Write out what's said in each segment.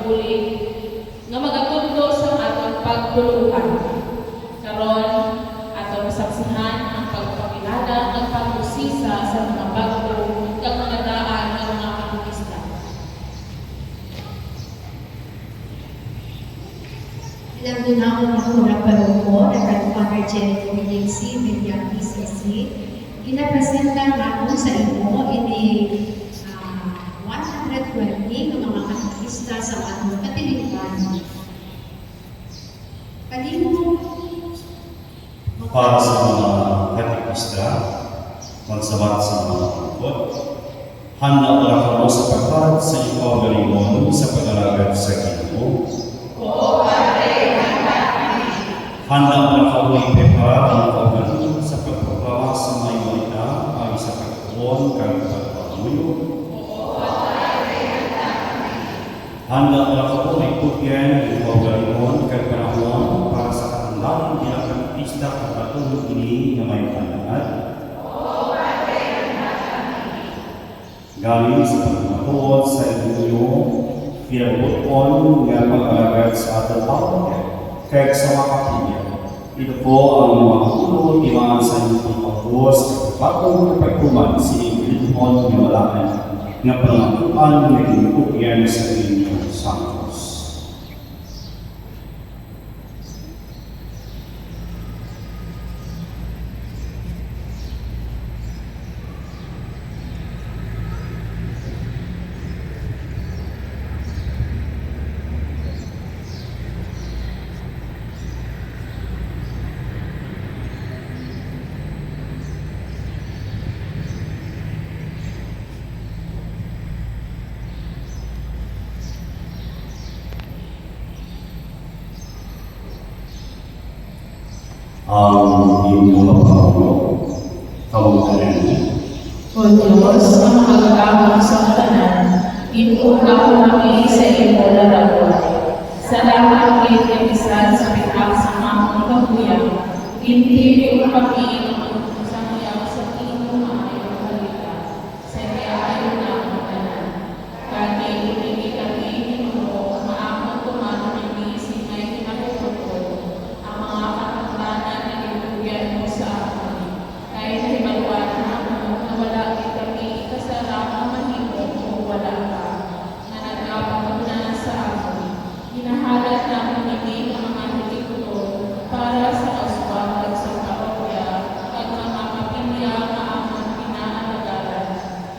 pagbulig nga magatundo sa atong pagtuluhan. Karon atong masaksihan ang pagpakilala at pag-usisa sa mga bago kag mga daan ng mga katekista. Ilang ginawang ako na paluko na Father Jericho Yexi, Bilyang PCC, ginapresenta natin sa imo ini 120 ng mga katekista sa atong katilikan. Palimo para sa mga katekista, magsabat sa mga tungkol, handa na kamo sa pagpad sa ikaw galingon sa pag-alagad sa Ginoo. Oo, Padre, Handa na kamo ipepara ang kaugalingon sa pagproklama sa may balita ay sa pagtuon kang pagpamuyo. Handa na kamo ipugyan ang kaugalingon kang panahon para sa katandang ginakatista at patulog ini na may panahal. Galing sa pagmatuod sa inyo, pinabuton nga pag-alagad sa atong pamilya, kaya sa mga kapilya. Ito po ang mga ulo, imaan sa inyong pagbuos, patong pagkuman sa inyong na walaan, nga pangakuan nga inukyan sa inyong santos. Ang inyong pagkakulo, kamutangan. O Diyos, ang magkakang sa tanan, inuugaw kami sa imo larawan. Salamat kay Kamisan sa pitak sa mga kabuyan. Hindi mo kami sa mga sa iyong mga balita. Sa ayaw na ang tanan. Kani hindi kami mo maamang tumano ni singay kinakutulog. Ang mga katatanan na ibigyan mo sa amin. Kahit himalwan na wala kami kasalanan mahimo kung wala ka. Na nagkapag na sa amin. Hinahalat namin kami ang mga hitikulo para sa aswang at sa parokya at mga kapilya na amang pinaalagaran.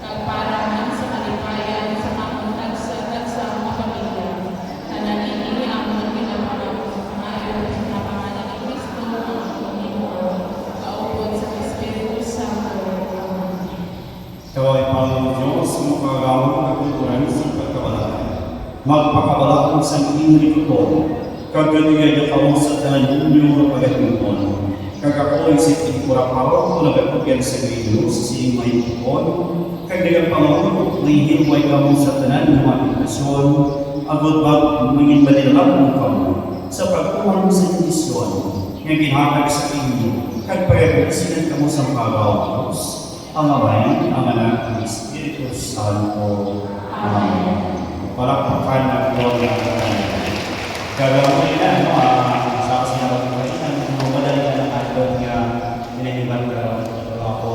Nagparaman sa kalipayan sa mga tagsa mga pamilya. Nananini amang pinapalapos ngayon na pangalan ni Kristo ang Panginoon. Kaupod sa Espiritu Santo. Amen. Kaway Panginoon Diyos, mukagawang kakulturan sa pagkabalaan. Magpakabalaan sa inyong likuton, kagaliyan na kamo sa tanan ninyo na pagkakulturan. Kagakoy sa ikuraparo, nagatugan sa Ginoo sa siyang may likuton, kagaliang pangamuno, lihimway kamo sa tanan ng mga edukasyon, agad magmingin malilang mo kamo, sa pagkuhan sa edukasyon, nga ginhatag sa inyo, kagpayagasinan kamo sa pagawang Diyos, ang Amay, ang Anak, ang Espiritu Santo. Amen. Palakpakan na ito na gagawin na, sa kasinabang ko rin, ang madali na ng ating pinahiban